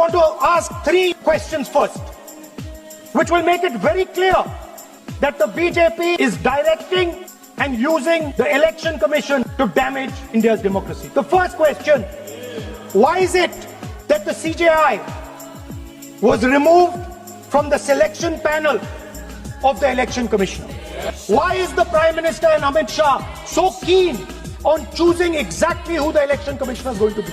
want to ask 3 questions first, which will make it very clear that the BJP is directing and using the Election Commission to damage India's democracy. The first question, why is it that the CJI was removed from the selection panel of the Election Commissioner? Why is the Prime Minister and Amit Shah so keen on choosing exactly who the Election Commissioner is going to be?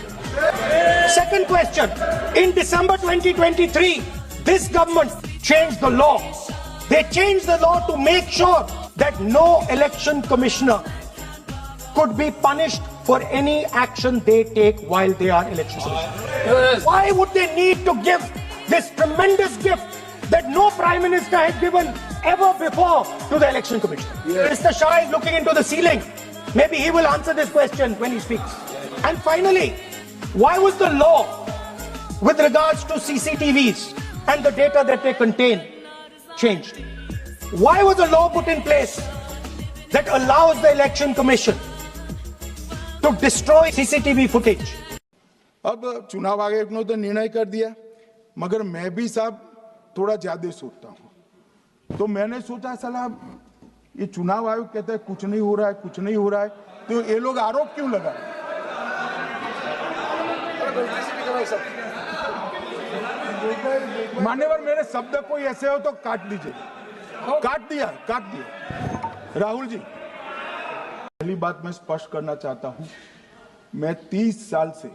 Second question, in December 2023, this government changed the law. They changed the law to make sure that no election commissioner could be punished for any action they take while they are election commissioners. Why would they need to give this tremendous gift that no Prime Minister had given ever before to the Election Commission? Mr. Shah is looking into the ceiling. Maybe he will answer this question when he speaks. And finally, why was the law with regards to CCTVs and the data that they contain changed? Why was a law put in place that allows the Election Commission to destroy CCTV footage? अब चुनाव आयोग ने तो निर्णय कर दिया, मगर मैं भी साहब थोड़ा ज्यादा सोचता हूँ। तो मैंने सोचा साला ये चुनाव आयोग कहता है कुछ नहीं हो रहा है, कुछ नहीं हो रहा है, तो ये लोग आरोप क्यों लगा? मान्यवर मेरे शब्द कोई ऐसे हो तो काट दीजिए। काट दिया। राहुल जी, पहली बात मैं स्पष्ट करना चाहता हूं, मैं 30 साल से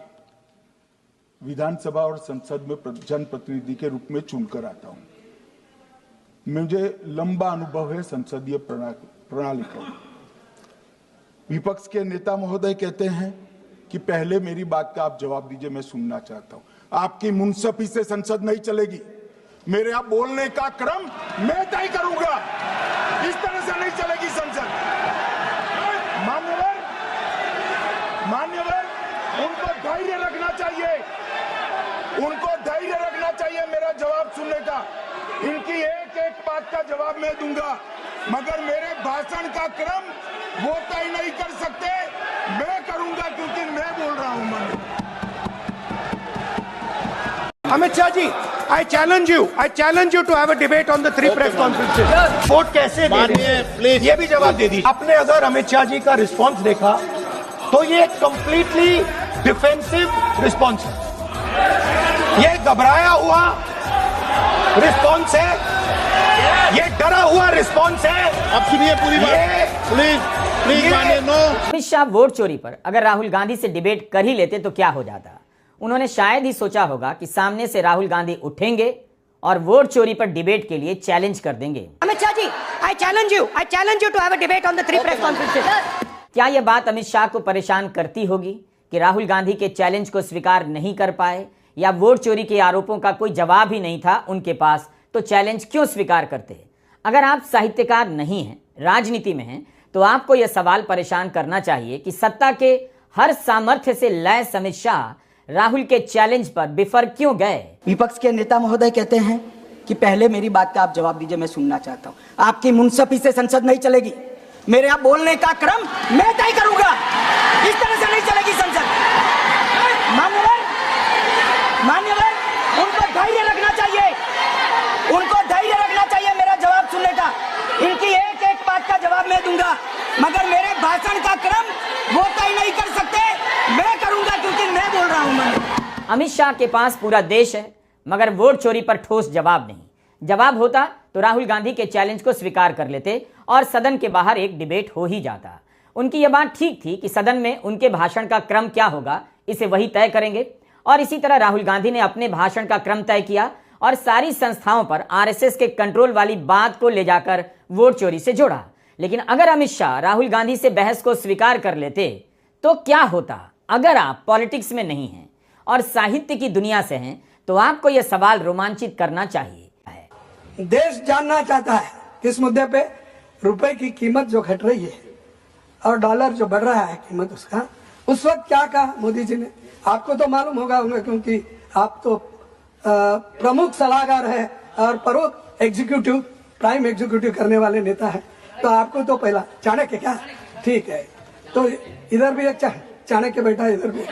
विधानसभा और संसद में जनप्रतिनिधि के रूप में चुनकर आता हूं। मुझे लंबा अनुभव है संसदीय प्रणाली का। विपक्ष के नेता महोदय कहते हैं कि पहले मेरी बात का आप जवाब दीजिए, मैं सुनना चाहता हूं। आपकी मुनसफी से संसद नहीं चलेगी। मेरे आप बोलने का क्रम मैं तय करूंगा। इस तरह से नहीं चलेगी संसद। मान्यवर, उनको धैर्य रखना चाहिए। उनको धैर्य रखना चाहिए मेरा जवाब सुनने का। इनकी एक एक बात का जवाब मैं दूंगा, मगर मेरे भाषण का क्रम वो तय नहीं कर सकते, मैं करूंगा क्योंकि मैं बोल रहा हूं। मान्यवर Amit Shah ji, I challenge you to have a debate on the 3 press conferences. Vote कैसे दे, ये भी जवाब दे दीजिए। आपने अगर अमित शाह जी का रिस्पांस देखा तो ये कंप्लीटली डिफेंसिव रिस्पांस है। ये घबराया हुआ रिस्पांस है, ये डरा हुआ रिस्पांस है। अब सुनिए पूरी बात, प्लीज मानिए। नो, अमित शाह वोट चोरी पर अगर राहुल गांधी से डिबेट कर ही लेते तो क्या हो जाता? उन्होंने शायद ही सोचा होगा कि सामने से राहुल गांधी उठेंगे और वोट चोरी पर डिबेट के लिए चैलेंज कर देंगे। Amit Shah ji, I challenge you to have a debate on the 3 press conferences. क्या यह बात अमित शाह को परेशान करती होगी कि राहुल गांधी के चैलेंज को स्वीकार नहीं कर पाए, या वोट चोरी के आरोपों का कोई जवाब ही नहीं था उनके पास, तो चैलेंज क्यों स्वीकार करते? अगर आप साहित्यकार नहीं हैं, राजनीति में हैं, तो आपको यह सवाल परेशान करना चाहिए कि सत्ता के हर सामर्थ्य से लैस अमित शाह राहुल के चैलेंज पर बिफर क्यों गए? विपक्ष के नेता महोदय कहते हैं कि पहले मेरी बात का आप जवाब दीजिए, मैं सुनना चाहता हूं। आपकी मुनसफी से संसद नहीं चलेगी। मेरे आप बोलने का क्रम मैं तय करूंगा। इस तरह से नहीं चलेगी संसद। मान्यवर, उनको धैर्य रखना चाहिए। उनको धैर्य रखना चाहिए मेरा जवाब सुनने का। इनकी एक एक बात का जवाब मैं दूंगा, मगर मेरे भाषण का क्रम वो तय नहीं कर सकते, मैं करूंगा क्योंकि मैं बोल रहा हूं। अमित शाह के पास पूरा देश है, मगर वोट चोरी पर ठोस जवाब नहीं। जवाब होता तो राहुल गांधी के चैलेंज को स्वीकार कर लेते और सदन के बाहर एक डिबेट हो ही जाता। उनकी यह बात ठीक थी कि सदन में उनके भाषण का क्रम क्या होगा इसे वही तय करेंगे, और इसी तरह राहुल गांधी ने अपने भाषण का क्रम तय किया और सारी संस्थाओं पर आरएसएस के कंट्रोल वाली बात को ले जाकर वोट चोरी से जोड़ा। लेकिन अगर अमित शाह राहुल गांधी से बहस को स्वीकार कर लेते तो क्या होता? अगर आप पॉलिटिक्स में नहीं हैं और साहित्य की दुनिया से हैं, तो आपको यह सवाल रोमांचित करना चाहिए। देश जानना चाहता है किस मुद्दे पे? रुपए की कीमत जो घट रही है और डॉलर जो बढ़ रहा है कीमत उसका। उस वक्त क्या कहा मोदी जी ने? आपको तो मालूम होगा क्योंकि आप तो प्रमुख सलाहकार है और प्रमुख एग्जीक्यूटिव, प्राइम एग्जीक्यूटिव करने वाले नेता है, तो आपको तो पहला चाणक्य क्या? ठीक है, तो इधर भी एक चाणक्य बैठा है, इधर भी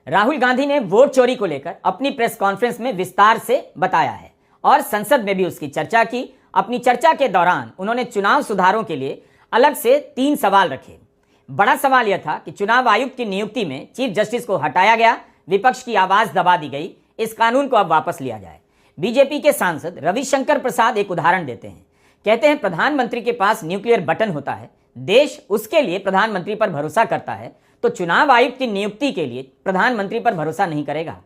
राहुल गांधी ने वोट चोरी को लेकर अपनी प्रेस कॉन्फ्रेंस में विस्तार से बताया है और संसद में भी उसकी चर्चा की। अपनी चर्चा के दौरान उन्होंने चुनाव सुधारों के लिए अलग से 3 सवाल रखे। बड़ा सवाल यह था कि चुनाव आयुक्त की नियुक्ति में चीफ जस्टिस को हटाया गया, विपक्ष की आवाज दबा दी गई, इस कानून को अब वापस लिया जाए। बीजेपी के सांसद रविशंकर प्रसाद एक उदाहरण देते हैं। कहते हैं प्रधानमंत्री के पास न्यूक्लियर बटन होता है, देश उसके लिए प्रधानमंत्री पर भरोसा करता है, तो चुनाव आयुक्त की नियुक्ति के लिए प्रधानमंत्री पर भरोसा नहीं करेगा।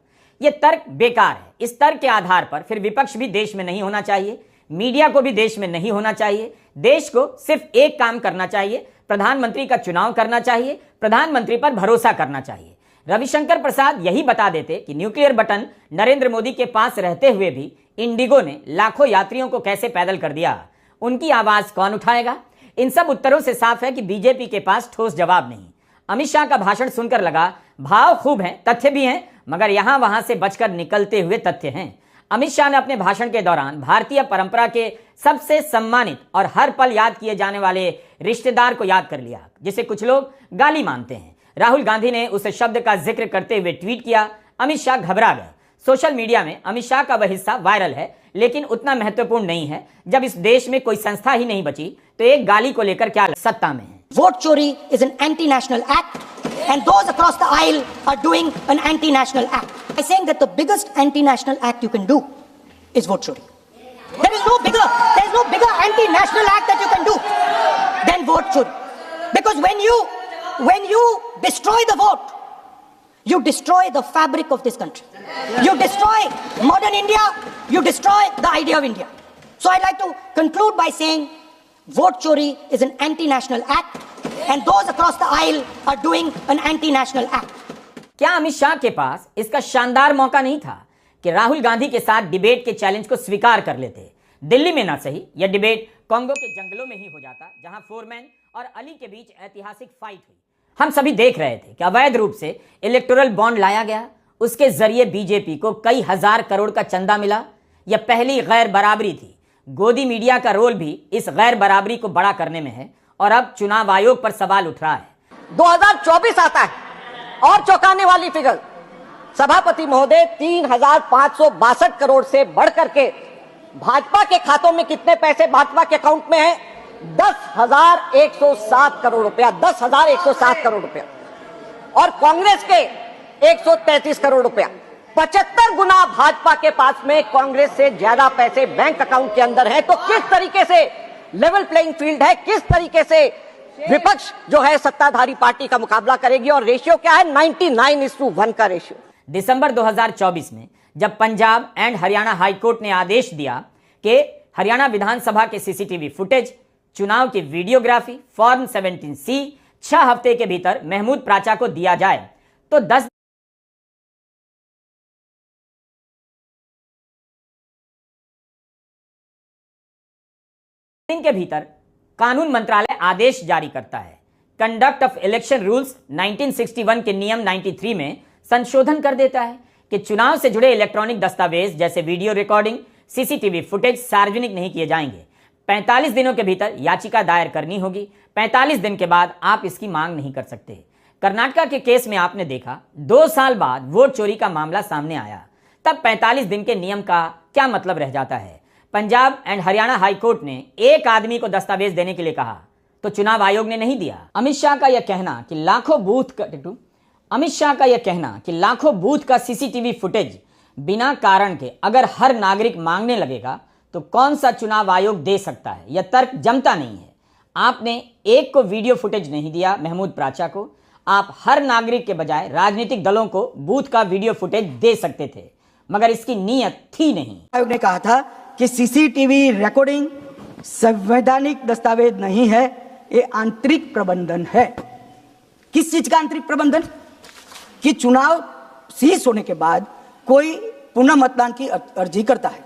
यह तर्क बेकार है। इस तर्क के आधार पर फिर विपक्ष भी देश में नहीं होना चाहिए, मीडिया को भी देश में नहीं होना चाहिए। देश को सिर्फ एक काम करना चाहिए, प्रधानमंत्री का चुनाव करना चाहिए, प्रधानमंत्री पर भरोसा करना चाहिए। रविशंकर प्रसाद यही बता देते कि न्यूक्लियर बटन नरेंद्र मोदी के पास रहते हुए भी इंडिगो ने लाखों यात्रियों को कैसे पैदल कर दिया, उनकी आवाज कौन उठाएगा? इन सब उत्तरों से साफ है कि बीजेपी के पास ठोस जवाब नहीं। अमित शाह का भाषण सुनकर लगा भाव खूब हैं, तथ्य भी हैं, मगर यहां वहां से बचकर निकलते हुए तथ्य हैं। अमित शाह ने अपने भाषण के दौरान भारतीय परंपरा के सबसे सम्मानित और हर पल याद किए जाने वाले रिश्तेदार को याद कर लिया, जिसे कुछ लोग गाली मानते हैं। राहुल गांधी ने उस शब्द का जिक्र करते हुए ट्वीट किया। अमित शाह घबरा गए। सोशल मीडिया में अमित शाह का वह हिस्सा वायरल है, लेकिन उतना महत्वपूर्ण नहीं है। जब इस देश में कोई संस्था ही नहीं बची तो एक गाली को लेकर क्या सत्ता में है। Vote chori is an anti-national act, and those across the aisle are doing an anti-national act. I'm saying that the biggest anti-national act you can do is vote chori. There is no bigger anti-national act that you can do than vote chori. Because when you destroy the vote, you destroy the fabric of this country. You destroy modern India, you destroy the idea of India. So I'd like to conclude by saying vote chori is an anti-national act, and those across the aisle are doing an anti-national act. क्या अमित शाह के पास इसका शानदार मौका नहीं था कि राहुल गांधी के साथ डिबेट के चैलेंज को स्वीकार कर लेते? दिल्ली में ना सही, यह डिबेट कांगो के जंगलों में ही हो जाता, जहां फोरमैन और अली के बीच ऐतिहासिक फाइट हुई। हम सभी देख रहे थे कि अवैध रूप से इलेक्टोरल बॉन्ड लाया गया, उसके जरिए बीजेपी को कई हजार करोड़ का चंदा मिला। यह पहली गैर बराबरी थी। गोदी मीडिया का रोल भी इस गैर बराबरी को बड़ा करने में है और अब चुनाव आयोग पर सवाल उठ रहा है। 2024 आता है और चौंकाने वाली फिगर, सभापति महोदय 3,562 करोड़ से बढ़कर के भाजपा के खातों में कितने पैसे भाजपा के अकाउंट में है? 10,107 करोड़ रुपया, 10,107 करोड़ रुपया, और कांग्रेस के 133 करोड़ रुपया। 75 गुना भाजपा के पास में कांग्रेस से ज्यादा पैसे बैंक अकाउंट के अंदर है। तो किस तरीके से लेवल प्लेइंग फील्ड है, किस तरीके से विपक्ष जो है सत्ताधारी पार्टी का मुकाबला करेगी? और रेशियो क्या है? 99:1 का रेशियो। दिसंबर 2024 में जब पंजाब एंड हरियाणा हाईकोर्ट ने आदेश दिया कि हरियाणा विधानसभा के सीसीटीवी फुटेज, चुनाव की वीडियोग्राफी, फॉर्म 17C 6 हफ्ते के भीतर महमूद प्राचा को दिया जाए, तो 10 दिन के भीतर कानून मंत्रालय आदेश जारी करता है। कंडक्ट ऑफ इलेक्शन रूल्स 1961 के नियम 93 में संशोधन कर देता है कि चुनाव से जुड़े इलेक्ट्रॉनिक दस्तावेज जैसे वीडियो रिकॉर्डिंग, सीसीटीवी फुटेज सार्वजनिक नहीं किए जाएंगे। 45 दिनों के भीतर याचिका दायर करनी होगी। 45 दिन के बाद आप इसकी मांग नहीं कर सकते। कर्नाटका के केस में आपने देखा 2 साल बाद वोट चोरी का मामला सामने आया, तब 45 दिन के नियम का क्या मतलब रह जाता है? पंजाब एंड हरियाणा हाईकोर्ट ने एक आदमी को दस्तावेज देने के लिए कहा तो चुनाव आयोग ने नहीं दिया। अमित शाह का यह कहना कि लाखों बूथ का सीसीटीवी फुटेज बिना कारण के अगर हर नागरिक मांगने लगेगा तो कौन सा चुनाव आयोग दे सकता है? यह तर्क जमता नहीं है। आपने एक को वीडियो फुटेज नहीं दिया, महमूद प्राचा को। आप हर नागरिक के बजाय राजनीतिक दलों को बूथ का वीडियो फुटेज दे सकते थे, मगर इसकी नीयत थी नहीं। आयोग ने कहा था कि सीसीटीवी रिकॉर्डिंग संवैधानिक दस्तावेज नहीं है, ये आंतरिक प्रबंधन है। किस चीज का आंतरिक प्रबंधन? कि चुनाव सीज होने के बाद कोई पुनः मतदान की अर्जी करता है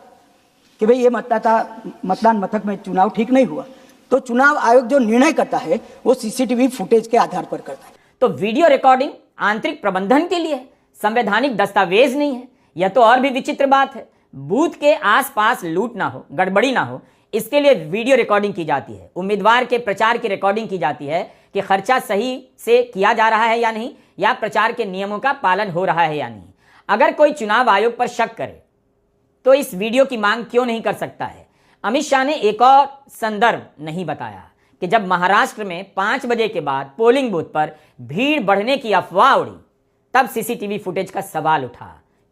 कि भाई ये मतदान मथक में चुनाव ठीक नहीं हुआ, तो चुनाव आयोग जो निर्णय करता है वो सीसीटीवी फुटेज के आधार पर करता है। तो वीडियो रिकॉर्डिंग आंतरिक प्रबंधन के लिए, संवैधानिक दस्तावेज नहीं है। यह तो और भी विचित्र बात है। बूथ के आसपास लूट ना हो, गड़बड़ी ना हो, इसके लिए वीडियो रिकॉर्डिंग की जाती है। उम्मीदवार के प्रचार की रिकॉर्डिंग की जाती है कि खर्चा सही से किया जा रहा है या नहीं, या प्रचार के नियमों का पालन हो रहा है या नहीं। अगर कोई चुनाव आयोग पर शक करे तो इस वीडियो की मांग क्यों नहीं कर सकता है। अमित शाह ने एक और संदर्भ नहीं बताया कि जब महाराष्ट्र में 5 बजे के बाद पोलिंग बूथ पर भीड़ बढ़ने की अफवाह उड़ी, तब सीसीटीवी फुटेज का सवाल उठा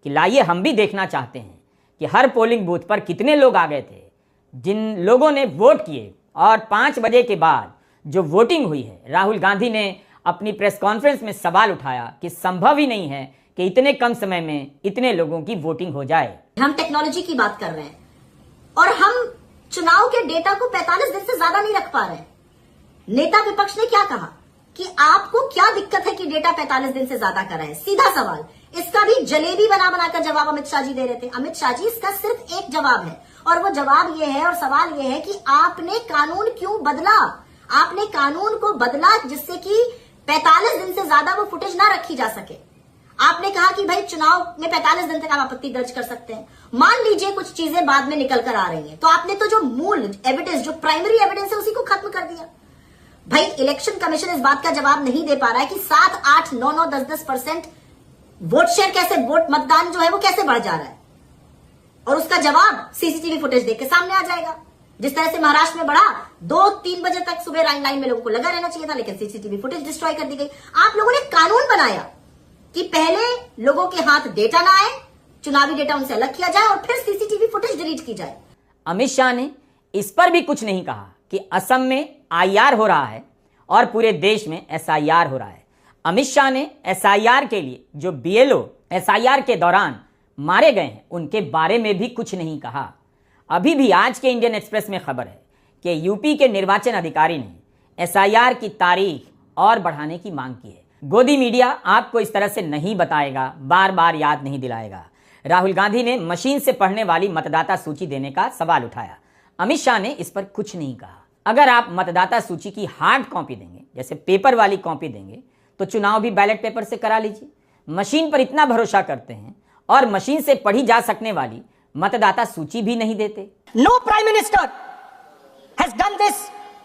कि लाइए हम भी देखना चाहते हैं कि हर पोलिंग बूथ पर कितने लोग आ गए थे। जिन लोगों ने वोट किए और 5 बजे के बाद जो वोटिंग हुई है, राहुल गांधी ने अपनी प्रेस कॉन्फ्रेंस में सवाल उठाया कि संभव ही नहीं है कि इतने कम समय में इतने लोगों की वोटिंग हो जाए। हम टेक्नोलॉजी की बात कर रहे हैं और हम चुनाव के डेटा को 45 दिन से ज्यादा नहीं रख पा रहे हैं। नेता विपक्ष ने क्या कहा कि आपको क्या दिक्कत है कि डेटा 45 दिन से ज्यादा कर रहे हैं। सीधा सवाल, इसका भी जलेबी बना बनाकर जवाब अमित शाह जी दे रहे थे। अमित शाह जी, इसका सिर्फ एक जवाब है और वो जवाब ये है और सवाल ये है कि आपने कानून क्यों बदला। आपने कानून को बदला जिससे कि 45 दिन से ज्यादा वो फुटेज ना रखी जा सके। आपने कहा कि भाई चुनाव में 45 दिन तक आप आपत्ति दर्ज कर सकते हैं। मान लीजिए कुछ चीजें बाद में निकल कर आ रही हैं, तो आपने तो जो मूल एविडेंस, जो प्राइमरी एविडेंस है, उसी को खत्म कर दिया। भाई इलेक्शन कमीशन इस बात का जवाब नहीं दे पा रहा है कि 7, 8, 9, 9, 10% वोट शेयर कैसे, वोट मतदान जो है वो कैसे बढ़ जा रहा है, और उसका जवाब सीसीटीवी फुटेज देख के सामने आ जाएगा। जिस तरह से महाराष्ट्र में बढ़ा, 2-3 बजे तक सुबह लाइन में लोगों को लगा रहना चाहिए था, लेकिन सीसीटीवी फुटेज डिस्ट्रॉय कर दी गई। आप लोगों ने कानून बनाया कि पहले लोगों के हाथ डेटा ना आए, चुनावी डेटा उनसे अलग किया जाए और फिर सीसीटीवी फुटेज डिलीट की जाए। अमित शाह ने इस पर भी कुछ नहीं कहा कि असम में आईआर हो रहा है और पूरे देश में एसआईआर हो रहा है। अमित शाह ने एसआईआर के लिए जो बीएलओ एसआईआर के दौरान मारे गए हैं उनके बारे में भी कुछ नहीं कहा। अभी भी आज के इंडियन एक्सप्रेस में खबर है कि यूपी के निर्वाचन अधिकारी ने एसआईआर की तारीख और बढ़ाने की मांग की है। गोदी मीडिया आपको इस तरह से नहीं बताएगा, बार बार याद नहीं दिलाएगा। राहुल गांधी ने मशीन से पढ़ने वाली मतदाता सूची देने का सवाल उठाया। अमित शाह ने इस पर कुछ नहीं कहा। अगर आप मतदाता सूची की हार्ड कॉपी देंगे, जैसे पेपर वाली कॉपी देंगे, तो चुनाव भी बैलेट पेपर से करा लीजिए। मशीन पर इतना भरोसा करते हैं और मशीन से पढ़ी जा सकने वाली मतदाता सूची भी नहीं देते। No prime minister has done this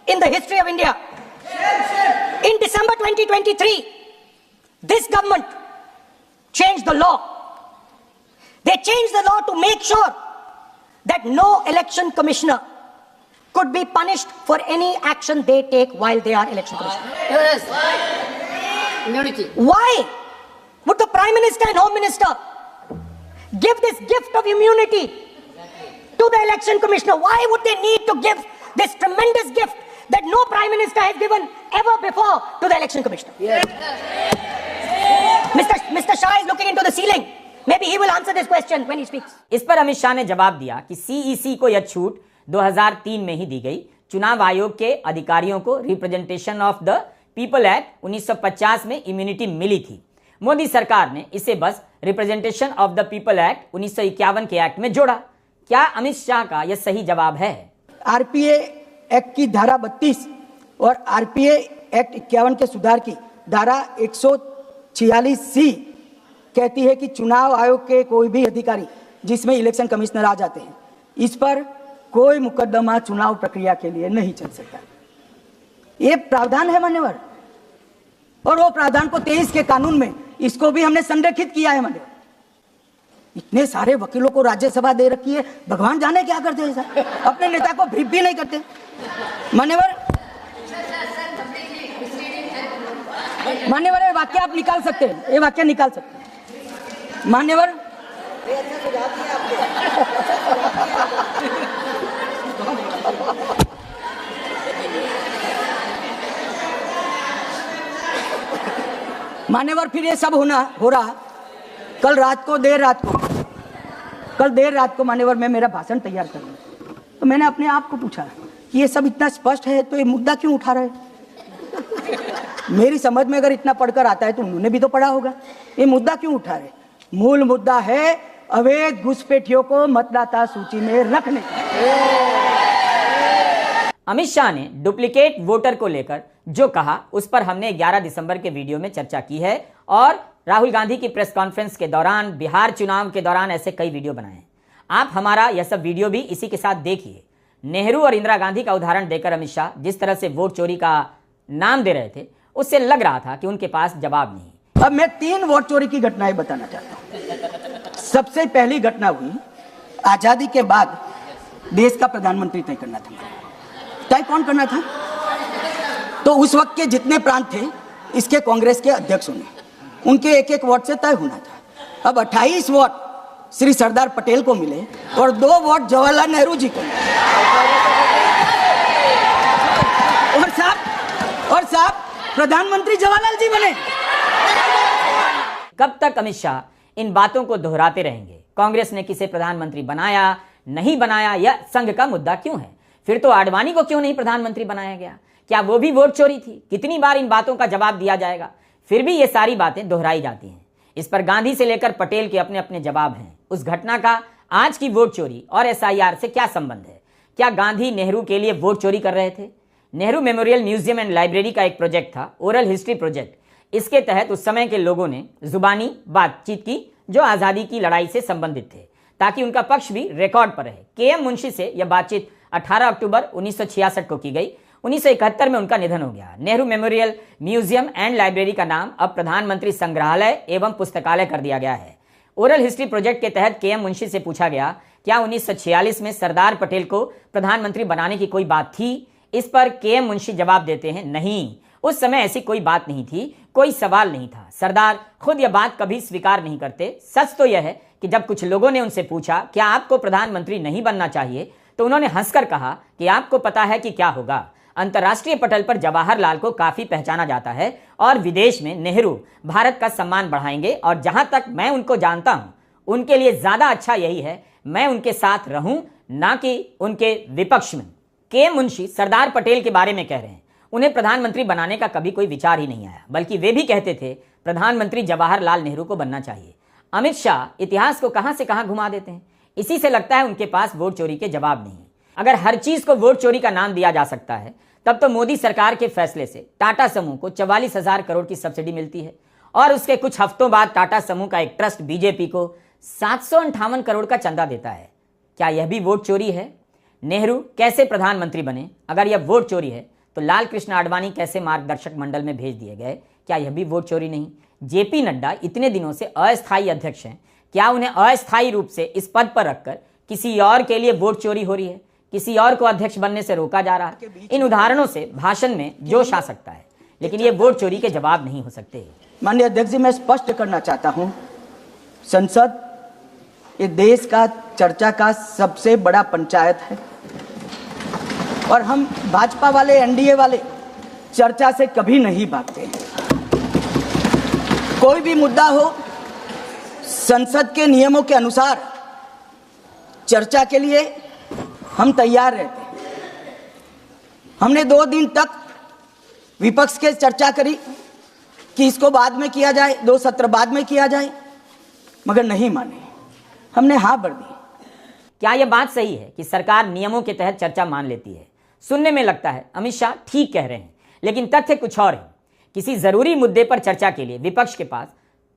in the history of India. In December 2023, this government changed the law. They changed the law to make sure that no election commissioner could be punished for any action they take while they are election commissioner. Yes. Immunity. Why would the Prime Minister and Home Minister give this gift of immunity to the election commissioner? Why would they need to give this tremendous gift that no Prime Minister has given ever before to the election commissioner? Yes. Mr. Shah is looking into the ceiling. Maybe he will answer this question when he speaks. इस पर अमित शाह ने जवाब दिया कि CEC को यह छूट 2003 में ही दी गई। चुनाव आयोग के अधिकारियों को representation of the people act 1950 में इम्यूनिटी मिली थी। मोदी सरकार ने इसे बस representation of the people act 1951 के एक्ट में जोड़ा। क्या अमित शाह का यह सही जवाब है? आरपीए एक्ट की धारा 32 और आरपीए एक्ट 51 के सुधार की धारा 146C कहती है कि चुनाव आयोग के कोई भी अधिकारी जिसमें इलेक्शन कमिश्नर आ जाते हैं, इस पर कोई मुकदमा चुनाव प्रक्रिया के लिए नहीं चल सकता। ये प्रावधान है मान्यवर, और वो प्रावधान को 23 के कानून में इसको भी हमने संरक्षित किया है मान्यवर। इतने सारे वकीलों को राज्यसभा दे रखी है, भगवान जाने क्या करते हैं सर, अपने नेता को ब्रीफ भी नहीं करते मान्यवर। मान्यवर ये वाक्य आप निकाल सकते हैं, ये वाक्य निकाल सकते हैं मान्यवर। मान्यवर फिर ये सब हो रहा कल देर रात को मान्यवर मैं मेरा भाषण तैयार कर रहा, तो मैंने अपने आप को पूछा कि ये सब इतना स्पष्ट है तो ये मुद्दा क्यों उठा रहे। मेरी समझ में अगर इतना पढ़कर आता है तो उन्होंने भी तो पढ़ा होगा। ये मुद्दा क्यों उठा रहे? मूल मुद्दा है अवैध घुसपैठियों को मतदाता सूची में रखने। अमित शाह ने डुप्लीकेट वोटर को लेकर जो कहा उस पर हमने 11 दिसंबर के वीडियो में चर्चा की है और राहुल गांधी की प्रेस कॉन्फ्रेंस के दौरान, बिहार चुनाव के दौरान ऐसे कई वीडियो बनाए हैं। आप हमारा यह सब वीडियो भी इसी के साथ देखिए। नेहरू और इंदिरा गांधी का उदाहरण देकर अमित शाह जिस तरह से वोट चोरी का नाम दे रहे थे, उससे लग रहा था कि उनके पास जवाब नहीं। अब मैं 3 वोट चोरी की घटनाएं बताना चाहता हूं। सबसे पहली घटना हुई आजादी के बाद देश का प्रधानमंत्री तय करना था। तय कौन करना था? तो उस वक्त के जितने प्रांत थे इसके कांग्रेस के अध्यक्षों ने, उनके एक एक वोट से तय होना था। अब 28 वोट श्री सरदार पटेल को मिले और 2 वोट जवाहरलाल नेहरू जी को मिले। और साहब प्रधानमंत्री जवाहरलाल जी बने। कब तक अमित शाह इन बातों को दोहराते रहेंगे? कांग्रेस ने किसे प्रधानमंत्री बनाया, नहीं बनाया, यह संघ का मुद्दा क्यों है? फिर तो आडवाणी को क्यों नहीं प्रधानमंत्री बनाया गया? क्या वो भी वोट चोरी थी? कितनी बार इन बातों का जवाब दिया जाएगा? फिर भी ये सारी बातें दोहराई जाती हैं। इस पर गांधी से लेकर पटेल के अपने अपने जवाब हैं। उस घटना का आज की वोट चोरी और SIR से क्या संबंध है? क्या गांधी नेहरू के लिए वोट चोरी कर रहे थे? Nehru memorial museum and library का एक प्रोजेक्ट था, ओरल हिस्ट्री प्रोजेक्ट। इसके तहत उस समय के लोगों ने जुबानी बातचीत की जो आज़ादी की लड़ाई से संबंधित थे, ताकि उनका पक्ष भी रिकॉर्ड पर रहे। KM मुंशी से यह बातचीत 18 अक्टूबर 1966 को की गई। 1971 में उनका निधन हो गया। Nehru memorial museum and library का नाम अब प्रधानमंत्री संग्रहालय एवं पुस्तकालय कर दिया गया है। ओरल हिस्ट्री प्रोजेक्ट के तहत KM मुंशी से पूछा गया, क्या 1946 में सरदार पटेल को प्रधानमंत्री बनाने की कोई बात थी? इस पर KM मुंशी जवाब देते हैं, नहीं, उस समय ऐसी कोई बात नहीं थी, कोई सवाल नहीं था। सरदार खुद यह बात कभी स्वीकार नहीं करते। सच तो यह है कि जब कुछ लोगों ने उनसे पूछा, क्या आपको प्रधानमंत्री नहीं बनना चाहिए, तो उन्होंने हंसकर कहा कि आपको पता है कि क्या होगा। अंतर्राष्ट्रीय पटल पर जवाहरलाल को काफी पहचाना जाता है और विदेश में नेहरू भारत का सम्मान बढ़ाएंगे, और जहां तक मैं उनको जानता हूं, उनके लिए ज्यादा अच्छा यही है मैं उनके साथ रहूं, ना कि उनके विपक्ष में। KM मुंशी सरदार पटेल के बारे में कह रहे हैं, उन्हें प्रधानमंत्री बनाने का कभी कोई विचार ही नहीं आया, बल्कि वे भी कहते थे प्रधानमंत्री जवाहरलाल नेहरू को बनना चाहिए। अमित शाह इतिहास को कहां से कहां घुमा देते हैं। इसी से लगता है उनके पास वोट चोरी के जवाब नहीं। अगर हर चीज को वोट चोरी का नाम दिया जा सकता है, तब तो मोदी सरकार के फैसले से टाटा समूह को 44,000 करोड़ की सब्सिडी मिलती है, और उसके कुछ हफ्तों बाद टाटा समूह का एक ट्रस्ट बीजेपी को 758 करोड़ का चंदा देता है। क्या यह भी वोट चोरी है? नेहरू कैसे प्रधानमंत्री बने? अगर यह वोट चोरी है तो लाल कृष्ण आडवाणी कैसे मार्गदर्शक मंडल में भेज दिए गए? क्या यह भी वोट चोरी नहीं? JP नड्डा इतने दिनों से अस्थायी अध्यक्ष हैं, क्या उन्हें अस्थायी रूप से इस पद पर रखकर किसी और के लिए वोट चोरी हो रही है? किसी और को अध्यक्ष बनने से रोका जा रहा है? इन उदाहरणों से भाषण में जोश आ सकता है, लेकिन ये वोट चोरी के जवाब नहीं हो सकते। माननीय अध्यक्ष जी, मैं स्पष्ट करना चाहता हूं, संसद ये देश का चर्चा का सबसे बड़ा पंचायत है, और हम भाजपा वाले, NDA वाले चर्चा से कभी नहीं भागते। कोई भी मुद्दा हो, संसद के नियमों के अनुसार चर्चा के लिए हम तैयार रहते हैं। हमने 2 दिन तक विपक्ष के चर्चा करी कि इसको बाद में किया जाए, 2 सत्र बाद में किया जाए, मगर नहीं माने, हमने हाँ भर दी। क्या यह बात सही है कि सरकार नियमों के तहत चर्चा मान लेती है? सुनने में लगता है अमित शाह ठीक कह रहे हैं, लेकिन तथ्य कुछ और है। किसी जरूरी मुद्दे पर चर्चा के लिए विपक्ष के पास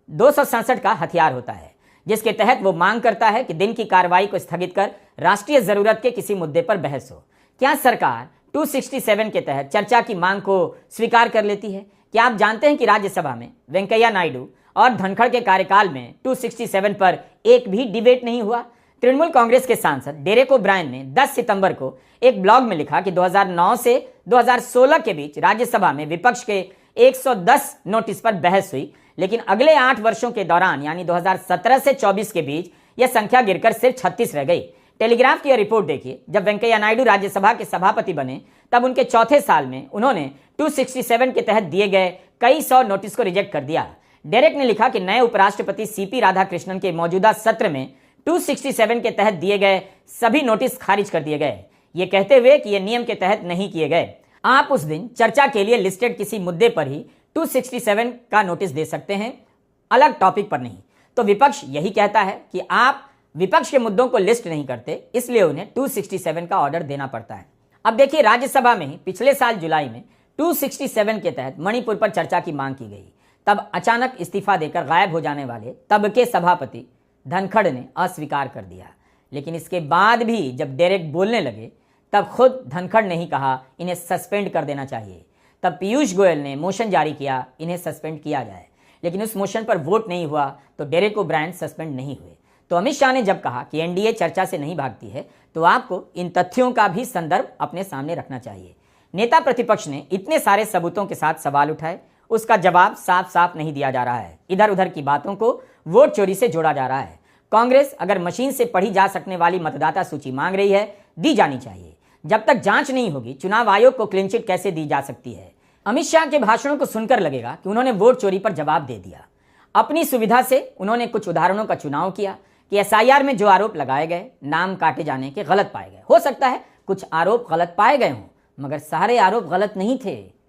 267 का हथियार होता है, जिसके तहत वो मांग करता है कि दिन की कार्रवाई को स्थगित कर राष्ट्रीय जरूरत के किसी मुद्दे पर बहस हो। क्या सरकार 267 के तहत चर्चा की मांग को स्वीकार कर लेती है? क्या आप जानते हैं कि राज्यसभा में वेंकैया नायडू और धनखड़ के कार्यकाल में 267 पर एक भी डिबेट नहीं हुआ? तृणमूल कांग्रेस के सांसद डेरेक ओब्रायन ने 10 सितंबर को एक ब्लॉग में लिखा कि 2009 से 2016 के बीच राज्यसभा में विपक्ष के 110 नोटिस पर बहस हुई, लेकिन अगले 8 वर्षों के दौरान यानी 2017 से 24 के बीच यह संख्या गिरकर सिर्फ 36 रह गई। टेलीग्राफ की यह रिपोर्ट देखिए, जब वेंकैया नायडू राज्यसभा के सभापति बने, तब उनके चौथे साल में उन्होंने 267 के तहत दिए गए कई 100 नोटिस को रिजेक्ट कर दिया। डेरेक ने लिखा कि नए उपराष्ट्रपति CP राधाकृष्णन के मौजूदा सत्र में 267 के तहत दिए गए सभी नोटिस खारिज कर दिए गए, ये कहते हुए कि ये नियम के तहत नहीं किए गए। आप उस दिन चर्चा के लिए लिस्टेड किसी मुद्दे पर ही 267 का नोटिस दे सकते हैं, अलग टॉपिक पर नहीं। तो विपक्ष यही कहता है कि आप विपक्ष के मुद्दों को लिस्ट नहीं करते, इसलिए उन्हें 267 का ऑर्डर देना पड़ता है। अब देखिए, राज्यसभा में ही पिछले साल जुलाई में 267 के तहत मणिपुर पर चर्चा की मांग की गई। तब अचानक इस्तीफा देकर गायब हो जाने वाले तब के सभापति धनखड़ ने अस्वीकार कर दिया। लेकिन इसके बाद भी जब डेरेक बोलने लगे, तब खुद धनखड़ ने ही कहा इन्हें सस्पेंड कर देना चाहिए। तब पीयूष गोयल ने मोशन जारी किया इन्हें सस्पेंड किया जाए। लेकिन उस मोशन पर वोट नहीं हुआ तो डेरेक ओब्रायन सस्पेंड नहीं हुए। तो अमित शाह ने जब कहा कि एनडीए चर्चा से नहीं भागती है, तो आपको इन तथ्यों का भी संदर्भ अपने सामने रखना चाहिए। नेता प्रतिपक्ष ने इतने सारे सबूतों के साथ सवाल उठाए, उसका जवाब साफ साफ नहीं दिया जा रहा है। इधर उधर की बातों को वोट चोरी से जोड़ा जा रहा है। कांग्रेस अगर मशीन से पढ़ी जा सकने वाली मतदाता सूची मांग रही है, दी जानी चाहिए। जब तक जांच नहीं होगी, चुनाव आयोग को क्लीन चिट कैसे दी जा सकती है? अमित शाह के भाषणों को सुनकर लगेगा कि उन्होंने वोट चोरी पर जवाब दे दिया। अपनी सुविधा से उन्होंने कुछ उदाहरणों का चुनाव किया कि एसआईआर में जो आरोप लगाए गए, नाम काटे जाने के गलत पाए गए। हो सकता है कुछ आरोप गलत पाए गए हों, मगर सारे आरोप गलत नहीं थे।